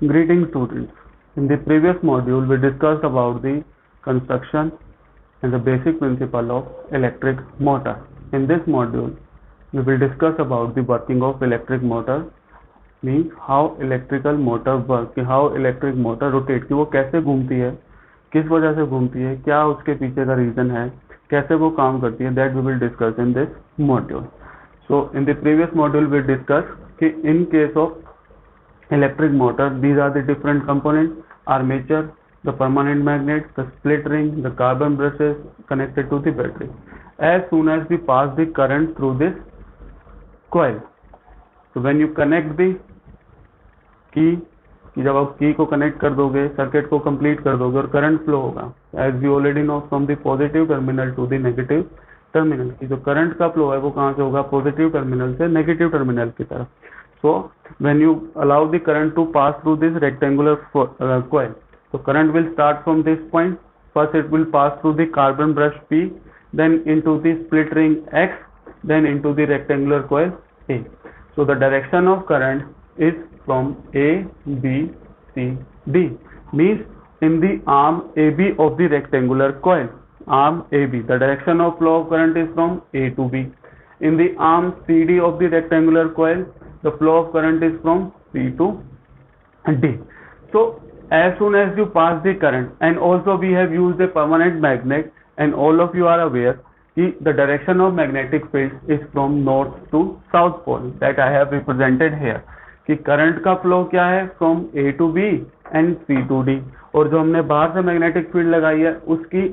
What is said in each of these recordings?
Greetings students. In the previous module we discussed about the construction and the basic principle of electric motor. In this module we will discuss about the working of electric motor, means how electrical motor work, how electric motor rotate, कि वो कैसे घूमती है, किस वजह से घूमती है, क्या उसके पीछे का रीजन है, कैसे वो काम करती है, that we will discuss in this module. So in the previous module we discussed कि in case of electric motor, these are the different components: armature, the permanent magnet, the split ring, the carbon brushes connected to the battery. As soon as we pass the current through this coil, so when you connect the key, कि जब आप की को connect कर दोगे, circuit को complete कर दोगे और करंट फ्लो होगा, as we already know from the positive terminal to the negative terminal, कि जो करंट का फ्लो है वो कहाँ से होगा, पॉजिटिव टर्मिनल से नेगेटिव टर्मिनल की तरफ. So when you allow the current to pass through this rectangular coil, so current will start from this point. First it will pass through the carbon brush P, then into the split ring X, then into the rectangular coil A. So the direction of current is from A, B, C, D, means in the arm AB of the rectangular coil, arm AB, the direction of flow of current is from A to B. In the arm CD of the rectangular coil, the flow of current is from C to D. So as soon as you pass the current, and also we have used a permanent magnet, and all of you are aware that the direction of magnetic field is from north to south pole, that I have represented here. कि current का flow क्या है, from A to B and C to D, और जो हमने बाहर से magnetic field लगाई है उसकी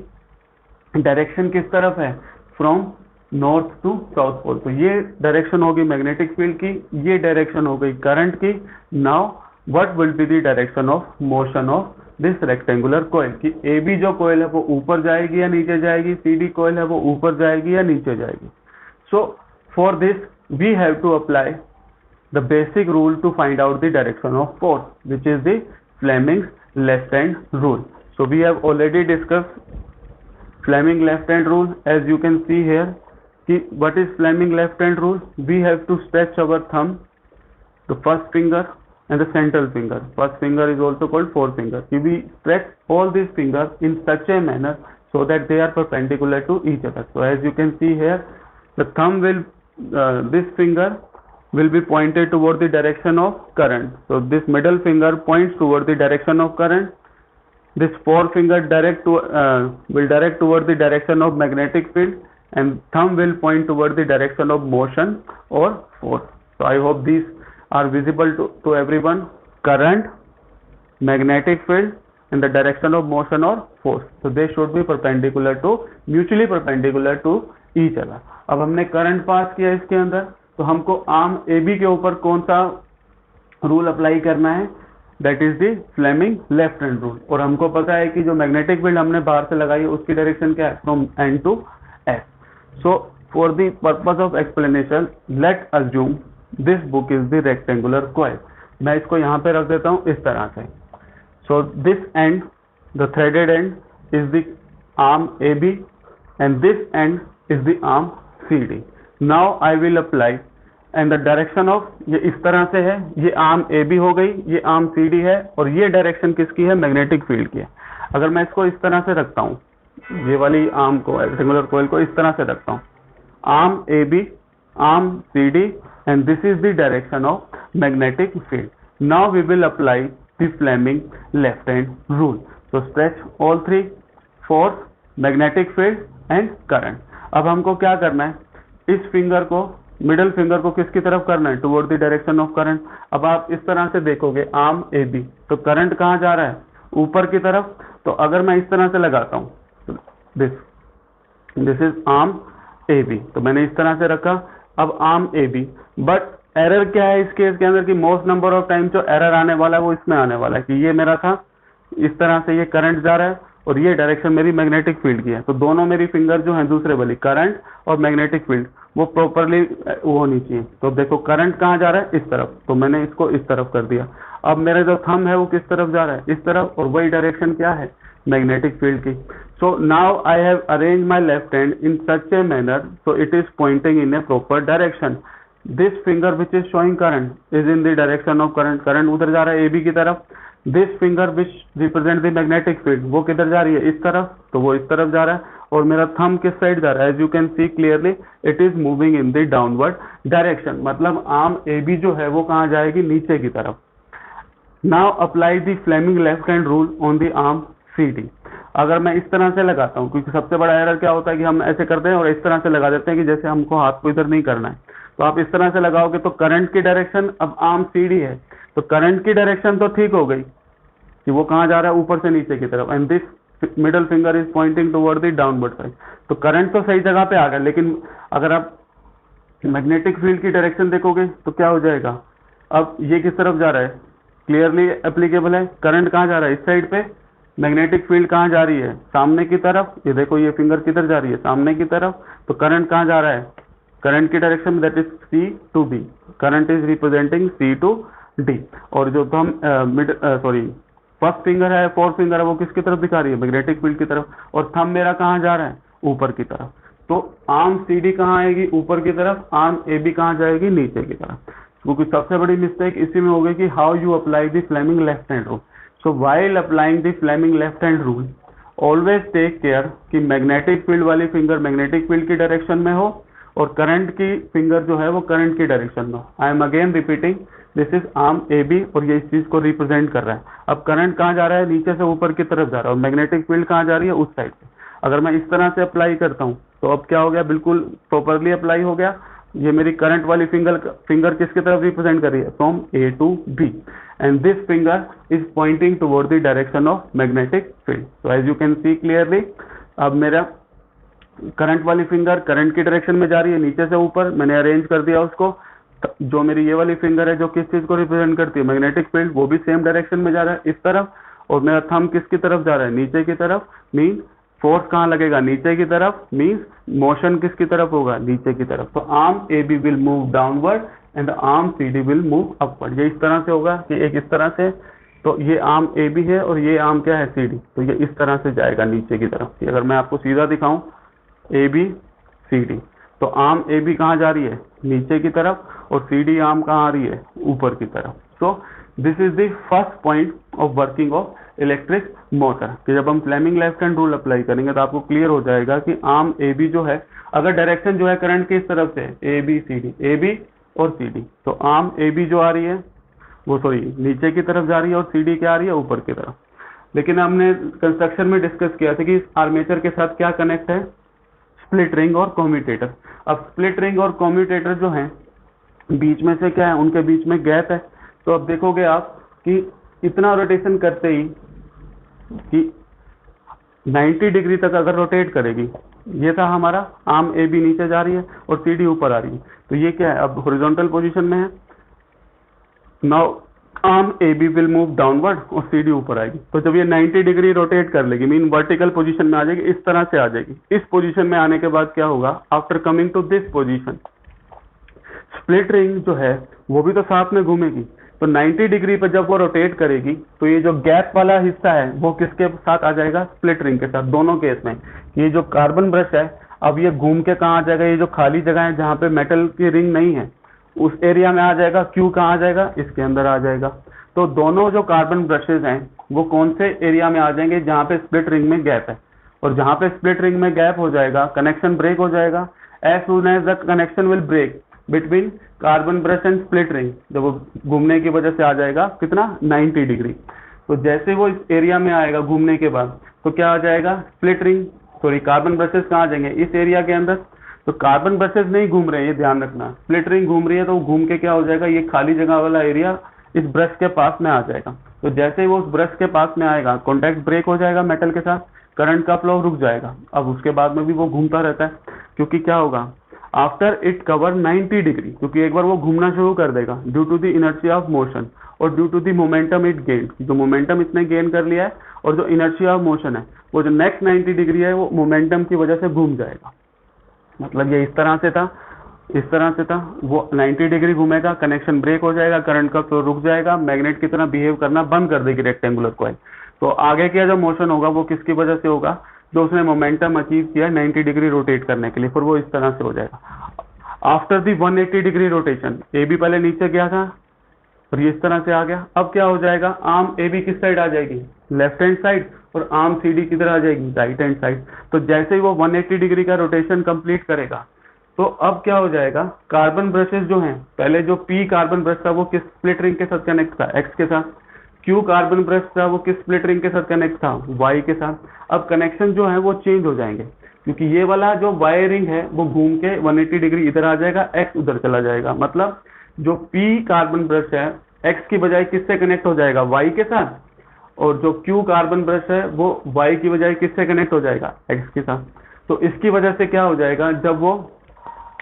डायरेक्शन किस तरफ है, from north to south pole. तो ये डायरेक्शन होगी मैग्नेटिक फील्ड की, ये डायरेक्शन हो गई करंट की. Now what will be the direction of motion of this rectangular coil, कि ए बी जो कॉइल है वो ऊपर जाएगी या नीचे जाएगी, सी डी कॉइल है वो ऊपर जाएगी या नीचे जाएगी. So for this we have to apply the basic rule to find out the direction of force, which is the Fleming's left hand rule. So we have already discussed Fleming left hand rule. As you can see here, what is Fleming left hand rule? We have to stretch our thumb, the first finger and the central finger. First finger is also called forefinger. We stretch all these fingers in such a manner so that they are perpendicular to each other. So as you can see here, the thumb will this finger will be pointed toward the direction of current. So this middle finger points toward the direction of current. This forefinger will direct toward the direction of magnetic field, and thumb will point toward the direction of motion or force. So I hope these are visible to everyone. Current, magnetic field, and the direction of motion or force. So they should be perpendicular to, mutually perpendicular to each other. अब हमने current pass किया इसके अंदर, तो हमको arm A B के ऊपर कौन सा रूल अप्लाई करना है, that is the Fleming left hand rule. और हमको पता है कि जो मैग्नेटिक फील्ड हमने बाहर से लगाई है उसकी डायरेक्शन क्या है, from N to S. So for the purpose of explanation let assume this book is the rectangular coil. मैं इसको यहाँ पे रख देता हूँ इस तरह से. So this end, the threaded end is the arm A B and this end is the arm C D. Now I will apply and the direction of, ये इस तरह से है, ये आर्म ए बी हो गई, ये आर्म सी डी है, और ये डायरेक्शन किसकी है, मैग्नेटिक फील्ड की है. अगर मैं इसको इस तरह से रखता हूँ, ये वाली आर्म को, रेक्टेंगुलर कॉइल को इस तरह से रखता हूँ, arm A B, arm C D, and this is the direction of magnetic field. Now we will apply the Fleming left hand rule. So stretch all three, force, magnetic field and current. अब हमको क्या करना है, इस finger को, middle finger को किसकी तरफ करना है, toward the direction of current. अब आप इस तरह से देखोगे आर्म ए बी, तो करंट कहाँ जा रहा है, ऊपर की तरफ. तो अगर मैं इस तरह से लगाता हूँ, this is arm A B, तो मैंने इस तरह से रखा. अब arm A B, but error क्या है इस केस के अंदर, कि मोस्ट नंबर ऑफ टाइम जो एरर आने वाला है वो इसमें आने वाला है, कि ये मेरा था, इस तरह से ये करंट जा रहा है और ये डायरेक्शन मेरी मैग्नेटिक फील्ड की है. तो दोनों मेरी फिंगर जो है दूसरे वाली, करंट और मैग्नेटिक फील्ड, वो प्रॉपरली वो होनी चाहिए. तो देखो करंट कहाँ जा रहा है, इस तरफ, तो मैंने इसको इस तरफ कर दिया. अब मेरा जो थंब है वो किस तरफ जा रहा है, इस तरफ, और वही डायरेक्शन क्या है, मैग्नेटिक फील्ड की. So now I have arrange my left hand in such a manner so it is pointing in A proper direction. This finger which is showing current is in the direction of current. Current उधर जा रहा है A B की तरफ. This finger which represent the magnetic field, वो किधर जा रही है, इस तरफ, तो वो इस तरफ जा रहा है। और मेरा थंब किस साइड जा रहा है, as you can see clearly it is moving in the downward direction, मतलब आर्म ए बी जो है वो कहाँ जाएगी, नीचे की तरफ। Now apply the Fleming left hand rule on the arm C D. अगर मैं इस तरह से लगाता हूँ, क्योंकि सबसे बड़ा एरर क्या होता है कि हम ऐसे करते हैं और इस तरह से लगा देते हैं कि जैसे हमको हाथ को इधर नहीं करना है, तो आप इस तरह से लगाओगे तो करंट की डायरेक्शन, अब आर्म सी डी है तो करंट की डायरेक्शन तो ठीक हो गई कि वो कहाँ जा रहा है, ऊपर से नीचे की तरफ, and this middle finger is pointing toward the downward side, तो करंट तो सही जगह पे आ गया। लेकिन अगर आप मैग्नेटिक फील्ड की डायरेक्शन देखोगे तो क्या हो जाएगा, अब ये किस तरफ जा रहा है, क्लियरली एप्लीकेबल है, करंट कहाँ जा रहा है, इस साइड पे, मैग्नेटिक फील्ड कहाँ जा रही है, सामने की तरफ। ये देखो ये फिंगर किधर जा रही है, सामने की तरफ, तो करंट कहाँ जा रहा है, करंट की direction that is C to D, current is representing C to D. और जो हम फर्स्ट फिंगर है, फोर्थ फिंगर है, वो किसकी तरफ दिखा रही है, मैग्नेटिक फील्ड की तरफ, और थंब मेरा कहाँ जा रहा है, ऊपर की तरफ। तो आर्म सी डी कहाँ आएगी, ऊपर की तरफ, आर्म ए बी कहाँ जाएगी, नीचे की तरफ। क्योंकि सबसे बड़ी मिस्टेक इसी में हो गई कि how you apply the Fleming left hand rule. So while applying the Fleming left hand rule always take care कि मैग्नेटिक फील्ड वाली फिंगर मैग्नेटिक फील्ड की डायरेक्शन में हो और करंट की फिंगर जो है वो करंट की डायरेक्शन में हो। I am again repeating, this is arm A B और ये इस चीज को रिप्रेजेंट कर रहा है। अब करंट कहाँ जा रहा है, नीचे से ऊपर की तरफ जा रहा है, और मैग्नेटिक फील्ड कहाँ जा रही है, उस साइड पे। अगर मैं इस तरह से अप्लाई करता हूँ तो अब क्या हो गया, बिल्कुल प्रॉपरली अप्लाई हो गया। ये मेरी करंट वाली फिंगर किसकी तरफ रिप्रेजेंट कर रही है, from A to B, and this finger is pointing toward the direction of magnetic field. So as you can see clearly, अब मेरा करंट वाली फिंगर करंट की डायरेक्शन में जा रही है, नीचे से ऊपर मैंने अरेंज कर दिया उसको। जो मेरी ये वाली फिंगर है जो किस चीज को रिप्रेजेंट करती है, मैग्नेटिक फील्ड, वो भी सेम डायरेक्शन में जा रहा है, इस तरफ। और मेरा थंब किसकी तरफ जा रहा है, नीचे की तरफ, मीन फोर्स कहाँ लगेगा, नीचे की तरफ, मीन्स मोशन किसकी तरफ होगा, नीचे की तरफ। तो arm A B will move downward and the arm C D will move upward. ये इस तरह से होगा कि एक इस तरह से, तो ये आर्म ए बी है और ये आर्म क्या है, सी डी, तो ये इस तरह से जाएगा नीचे की तरफ। अगर मैं आपको सीधा दिखाऊं, ए बी सी डी, तो आर्म ए बी कहाँ जा रही है, नीचे की तरफ, और सी डी आर्म कहाँ आ रही है, ऊपर की तरफ। So this is the first point of working of electric motor, कि जब हम Fleming left hand rule apply करेंगे तो आपको क्लियर हो जाएगा कि आर्म ए बी जो है, अगर डायरेक्शन जो है करंट की इस तरफ से, A B C D, A B और सी डी, तो आर्म ए बी जो आ रही है वो नीचे की तरफ जा रही है, और सी डी क्या आ रही है, ऊपर की तरफ। लेकिन हमने कंस्ट्रक्शन में डिस्कस किया था कि इस आर्मेचर के साथ क्या कनेक्ट है, स्प्लिट रिंग और कम्यूटेटर। अब स्प्लिट रिंग और कम्यूटेटर जो है, बीच में से क्या है, उनके बीच में गैप है। तो अब देखोगे आप कि इतना रोटेशन करते ही कि 90 डिग्री तक अगर रोटेट करेगी, ये था हमारा आर्म ए बी नीचे जा रही है और सी डी ऊपर आ रही है, तो ये क्या है, अब हॉरिजॉन्टल पोजीशन में है। Now arm A B will move downward और सी डी ऊपर आएगी। तो जब ये 90 डिग्री रोटेट कर लेगी, मीन वर्टिकल पोजीशन में आ जाएगी, इस तरह से आ जाएगी। इस पोजीशन में आने के बाद क्या होगा, after coming to this position, split ring जो है वो भी तो साथ में घूमेगी। तो 90 डिग्री पर जब वो रोटेट करेगी तो ये जो गैप वाला हिस्सा है वो किसके साथ आ जाएगा, स्प्लिट रिंग के साथ। दोनों केस में ये जो कार्बन ब्रश है, अब ये घूम के कहाँ आ जाएगा, ये जो खाली जगह है जहाँ पे मेटल की रिंग नहीं है, उस एरिया में आ जाएगा। क्यू कहाँ आ जाएगा, इसके अंदर आ जाएगा। तो दोनों जो कार्बन ब्रशेज हैं वो कौन से एरिया में आ जाएंगे, जहाँ पे स्प्लिट रिंग में गैप है। और जहाँ पे स्प्लिट रिंग में गैप हो जाएगा, कनेक्शन ब्रेक हो जाएगा। As soon as the connection will break between carbon brush and split ring, जब वो घूमने की वजह से आ जाएगा कितना, 90 डिग्री। तो जैसे वो इस एरिया में आएगा घूमने के बाद, तो क्या आ जाएगा, split ring, sorry carbon brushes कहाँ आ जाएंगे, इस एरिया के अंदर। तो कार्बन ब्रशेस नहीं घूम रहे हैं, ये ध्यान रखना, स्प्लिट रिंग घूम रही है, तो वो घूम के क्या हो जाएगा, ये खाली जगह वाला एरिया इस ब्रश के पास में आ जाएगा। तो जैसे वो उस ब्रश के पास में आएगा, कॉन्टैक्ट ब्रेक हो जाएगा मेटल के साथ, करंट का फ्लो रुक जाएगा। अब उसके बाद में भी वो घूमता रहता है, क्योंकि क्या होगा, आफ्टर इट कवर 90 डिग्री, क्योंकि एक बार वो घूमना शुरू कर देगा due to the inertia of motion और due to the momentum it gain, जो मोमेंटम इसने गेन कर लिया है और जो इनर्शिया ऑफ मोशन है, वो जो नेक्स्ट 90 डिग्री है वो मोमेंटम की वजह से घूम जाएगा। मतलब ये इस तरह से था, इस तरह से था, वो 90 डिग्री घूमेगा, कनेक्शन ब्रेक हो जाएगा, करंट का फ्लो रुक जाएगा, मैग्नेट की तरह बिहेव करना बंद कर देगी रेक्टेंगुलर कॉइल। तो आगे का जो मोशन होगा वो किसकी वजह से होगा, जो उसने मोमेंटम अचीव किया 90 डिग्री रोटेट करने के लिए, फिर वो इस तरह से हो जाएगा। After the 180 degree rotation, A B पहले नीचे गया था, और ये इस तरह से आ गया। अब क्या हो जाएगा, आर्म ए बी किस साइड आ जाएगी, लेफ्ट हैंड साइड, और आर्म सी डी किधर आ जाएगी, राइट हैंड साइड। तो जैसे ही वो 180 डिग्री का रोटेशन कंप्लीट करेगा तो अब क्या हो जाएगा, कार्बन ब्रशेस जो हैं, पहले जो पी कार्बन ब्रश था वो किस स्प्लिट रिंग के साथ कनेक्ट था, एक्स के साथ। क्यू कार्बन ब्रश था वो किस स्प्लिट रिंग के साथ कनेक्ट था, वाई के साथ। अब कनेक्शन जो है वो चेंज हो जाएंगे, क्योंकि ये वाला जो वाई रिंग है वो घूम के 180 डिग्री इधर आ जाएगा, एक्स उधर चला जाएगा। मतलब जो पी कार्बन ब्रश है एक्स की बजाय किससे कनेक्ट हो जाएगा, वाई के साथ, और जो क्यू कार्बन ब्रश है वो वाई की बजाय किससे कनेक्ट हो जाएगा, एक्स के साथ। तो इसकी वजह से क्या हो जाएगा, जब वो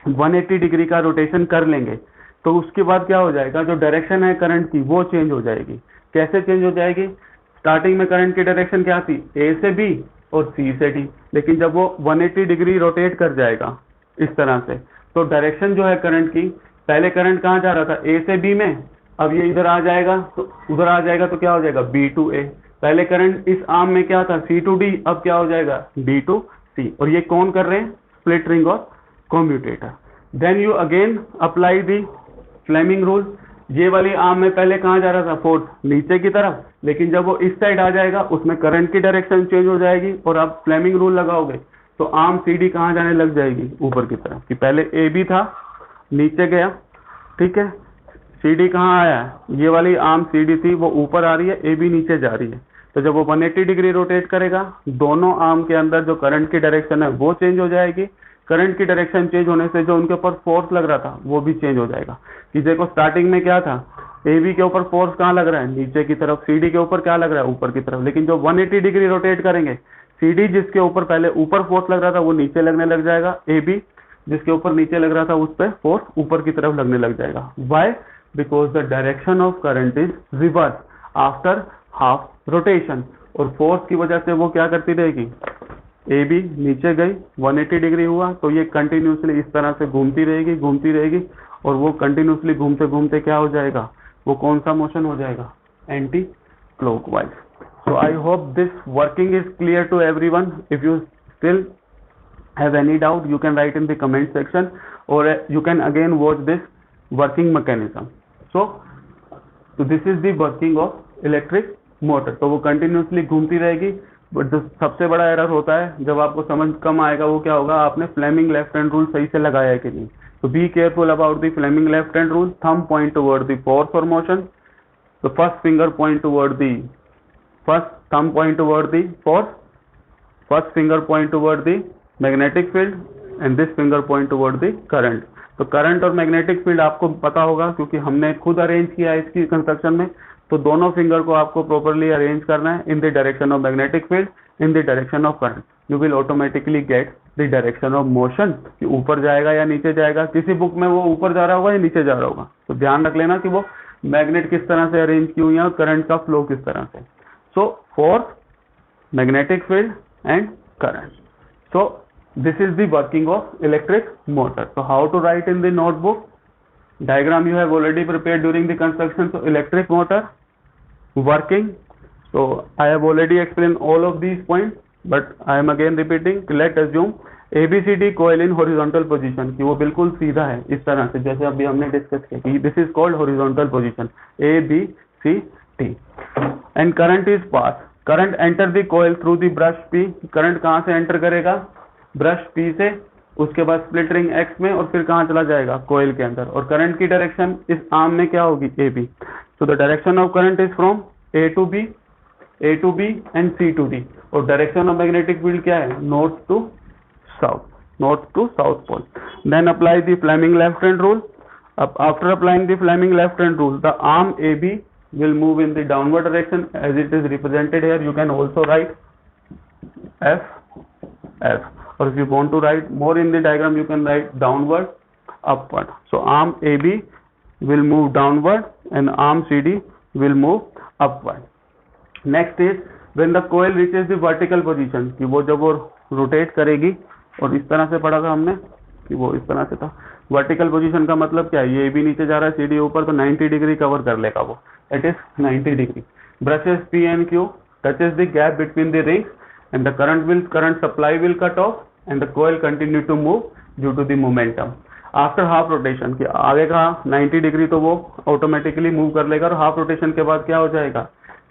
180 डिग्री का रोटेशन कर लेंगे तो उसके बाद क्या हो जाएगा, जो डायरेक्शन है करंट की वो चेंज हो जाएगी। कैसे चेंज हो जाएगी, स्टार्टिंग में करंट की डायरेक्शन क्या थी, ए से बी और सी से डी, लेकिन जब वो 180 डिग्री रोटेट कर जाएगा इस तरह से, तो डायरेक्शन जो है करंट की, पहले करंट कहाँ जा रहा था, ए से बी में, अब ये इधर आ जाएगा, तो उधर आ जाएगा तो क्या हो जाएगा, बी टू ए। पहले करंट इस आर्म में क्या था, सी टू डी, अब क्या हो जाएगा, डी टू सी। और ये कौन कर रहे हैं, स्प्लिट रिंग और commutator. Then you again apply the Fleming rule. ये वाली आर्म में पहले कहाँ जा रहा था, फोर्स नीचे की तरफ, लेकिन जब वो इस साइड आ जाएगा उसमें करंट की डायरेक्शन चेंज हो जाएगी, और आप फ्लेमिंग रूल लगाओगे तो आर्म सी डी कहाँ जाने लग जाएगी, ऊपर की तरफ। कि पहले ए बी था, नीचे गया, ठीक है, सी डी कहाँ आया, ये वाली आर्म सी डी थी वो ऊपर आ रही है, ए बी नीचे जा रही है। तो जब वो 180 डिग्री रोटेट करेगा, दोनों आर्म के अंदर जो करंट की डायरेक्शन है वो चेंज हो जाएगी। करंट की डायरेक्शन चेंज होने से जो उनके ऊपर फोर्स लग रहा था वो भी चेंज हो जाएगा। कि देखो स्टार्टिंग में क्या था, ए बी के ऊपर फोर्स कहाँ लग रहा है, नीचे की तरफ, सी डी के ऊपर क्या लग रहा है, ऊपर की तरफ। लेकिन जो 180 डिग्री रोटेट करेंगे, सी डी जिसके ऊपर पहले ऊपर फोर्स लग रहा था वो नीचे लगने लग जाएगा, ए बी जिसके ऊपर नीचे लग रहा था उस पर फोर्स ऊपर की तरफ लगने लग जाएगा। Why, because the direction of current is reverse after half rotation. और फोर्स की वजह से वो क्या करती रहेगी, ए बी नीचे गई, 180 डिग्री हुआ, तो ये कंटिन्यूसली इस तरह से घूमती रहेगी, और वो कंटिन्यूसली घूमते घूमते क्या हो जाएगा, वो कौन सा मोशन हो जाएगा, anti clockwise. So I hope this working is clear to everyone. If you still have any doubt, you can write in the comment section, or you can again watch this working mechanism. So this is the working of electric motor. तो वो continuously घूमती रहेगी। But जो सबसे बड़ा error होता है, जब आपको समझ कम आएगा, वो क्या होगा, आपने फ्लेमिंग लेफ्ट हैंड रूल सही से लगाया है कि नहीं। तो be careful about the Fleming left hand rule. Thumb point toward the force और मोशन, तो first finger point toward the first, thumb point toward the force, first finger point toward the magnetic field, and this finger point toward the current. तो current और magnetic field आपको पता होगा क्योंकि हमने खुद अरेंज किया है इसकी कंस्ट्रक्शन में। तो दोनों फिंगर को आपको प्रॉपर्ली अरेंज करना है इन the direction of magnetic field, in the direction of current. You will automatically get the direction of motion, कि ऊपर जाएगा या नीचे जाएगा। किसी बुक में वो ऊपर जा रहा होगा या नीचे जा रहा होगा, तो ध्यान रख लेना कि वो मैग्नेट किस तरह से अरेंज की हुई है और करंट का फ्लो किस तरह से। So force, magnetic field and current. So this is the working of electric motor. So how to write in the notebook? Diagram you have already prepared during the construction. So electric motor working. So I have already explained all of these points, but I am again repeating. Let's assume ABCD coil in horizontal position, कि वो बिल्कुल सीधा है इस तरह से, जैसे अभी हमने डिस्कस किया कि this is called horizontal position, A B C D, and current is passed. Current enter the coil through the brush P. Current कहाँ से एंटर करेगा, ब्रश पी से, उसके बाद स्प्लिट रिंग एक्स में, और फिर कहाँ चला जाएगा, कोयल के अंदर। और करंट की डायरेक्शन इस आर्म में क्या होगी, A B. So the direction of current is from A to B and C to D. और डायरेक्शन ऑफ मैग्नेटिक फील्ड क्या है, north to south pole. Then apply the Fleming left hand rule. After applying the Fleming left hand rule, the arm AB will move in the downward direction as it is represented here. You can also write F, or if you want to write more in the diagram, you can write downward, upward. So arm AB will move downward and arm CD will move upward. Next is when the coil reaches the vertical position, कि वो जब वो rotate करेगी, और इस तरह से पढ़ा था हमने कि वो इस तरह से था। वर्टिकल पोजीशन का मतलब क्या है, ये भी नीचे जा रहा है, सीडी ऊपर, तो 90 डिग्री कवर कर लेगा वो, it is 90 degree. Brushes P and Q touches the gap between the rings and the current supply will cut off and the coil continue to move due to the momentum. After half rotation, कि आगे का 90 degree तो वो automatically move कर लेगा, और half rotation के बाद क्या हो जाएगा,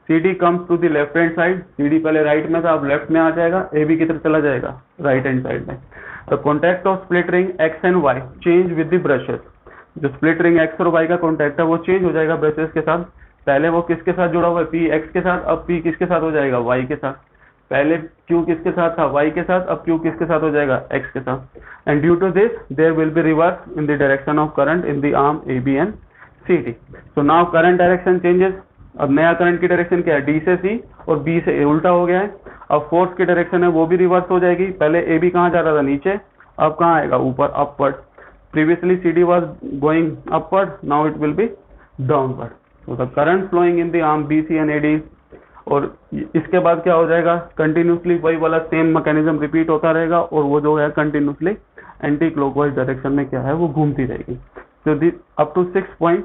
CD comes to the left hand side, CD पहले राइट में था अब लेफ्ट में आ जाएगा, AB की तरफ चला जाएगा राइट हैंड साइड में। The contact of split ring X and Y change with the brushes, जो स्प्लिट रिंग X और Y का कॉन्टैक्ट है वो चेंज हो जाएगा ब्रशेस के साथ। पहले वो किसके साथ जुड़ा हुआ है, P X के साथ, अब P किसके साथ हो जाएगा, Y के साथ। पहले Q किसके साथ था, Y के साथ, अब Q किसके साथ हो जाएगा, X के साथ। And due to this there will be reverse in the direction of current in the arm AB and CD। So now current direction changes, अब नया करंट की डायरेक्शन क्या है, D से C और B से A उल्टा हो गया है। अब फोर्स की डायरेक्शन है वो भी रिवर्स हो जाएगी, पहले AB कहाँ जा रहा था, नीचे, अब कहाँ आएगा, ऊपर, upward. Previously CD was going upward, now it will be downward. So the current flowing in the arm BC and AD, और इसके बाद क्या हो जाएगा, कंटिन्यूसली वही वाला सेम मैकेनिज्म रिपीट होता रहेगा, और वो जो है कंटिन्यूसली एंटी क्लॉकवाइज डायरेक्शन में क्या है वो घूमती रहेगी। So the up to 6 point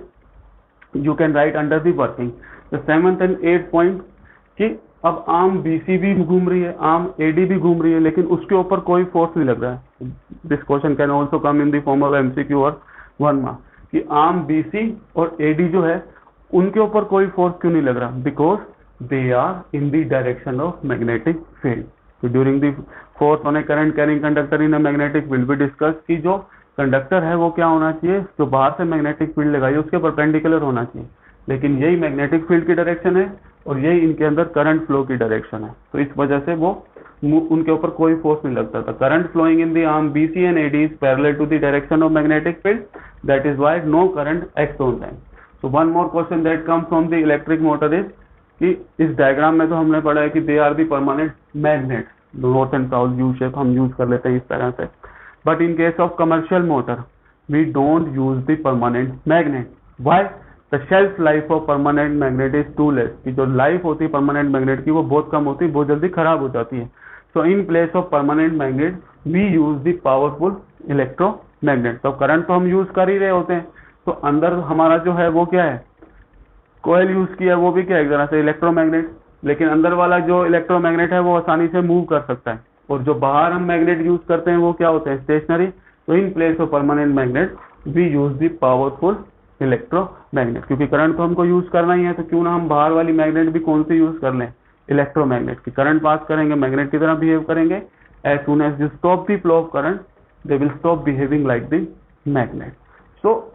you can write under the working. The 7th and 8th point कि अब आर्म BC भी घूम रही है, आर्म AD भी घूम रही है, लेकिन उसके ऊपर कोई फोर्स नहीं लग रहा है। This question can also come in the form of MCQ और 1 मार्क, कि आर्म BC और AD जो है उनके ऊपर कोई फोर्स क्यों नहीं लग रहा, because they are in the direction of magnetic field. तो during the force on a current carrying conductor in a magnetic field भी डिस्कस कि जो कंडक्टर है वो क्या होना चाहिए, जो बाहर से मैग्नेटिक फील्ड लगाई उसके परपेंडिकुलर होना चाहिए, लेकिन यही मैग्नेटिक फील्ड की डायरेक्शन है और यही इनके अंदर करंट फ्लो की डायरेक्शन है। तो इस वजह से वो उनके ऊपर कोई फोर्स नहीं लगता था। Current flowing in the arm BC and AD is parallel to the direction of magnetic field, that is why no current acts on them. So one more question that comes from the electric motor is कि इस diagram में तो हमने पढ़ा है कि they are the permanent magnet, north and south U shape हम use कर लेते हैं इस तरह से, but in case of commercial motor we don't use the permanent magnet. Why? The shelf life of permanent magnet is too less, की जो life होती है परमानेंट मैग्नेट की वो बहुत कम होती है, बहुत जल्दी खराब हो जाती है। So in place of permanent magnet we use the powerful electromagnet. तो करंट तो हम यूज कर ही रहे होते हैं, तो अंदर हमारा जो है वो क्या है, कोयल यूज किया, वो भी क्या है एक तरह से इलेक्ट्रोमैग्नेट, लेकिन अंदर वाला जो इलेक्ट्रोमैग्नेट है वो आसानी से मूव कर सकता है, और जो बाहर हम मैग्नेट यूज करते हैं वो क्या होते हैं, स्टेशनरी। तो in place of permanent magnet we use the powerful electromagnet, क्योंकि करंट तो हमको यूज करना ही है, तो क्यों ना हम बाहर वाली मैग्नेट भी कौन सी यूज कर लें, इलेक्ट्रोमैग्नेट की। करंट पास करेंगे, मैग्नेट की तरह बिहेव करेंगे, as soon as you stop the flow of current they will stop behaving like the magnet. So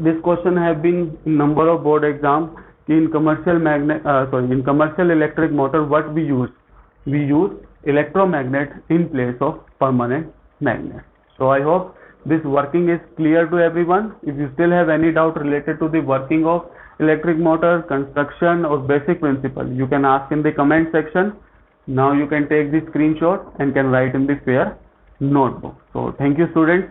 this question have been in number of board exam in commercial electric motor what we use electromagnet in place of permanent magnet. So I hope this working is clear to everyone. If you still have any doubt related to the working of electric motor, construction or basic principle, you can ask in the comment section. Now you can take the screenshot and can write in the spare notebook. So thank you students.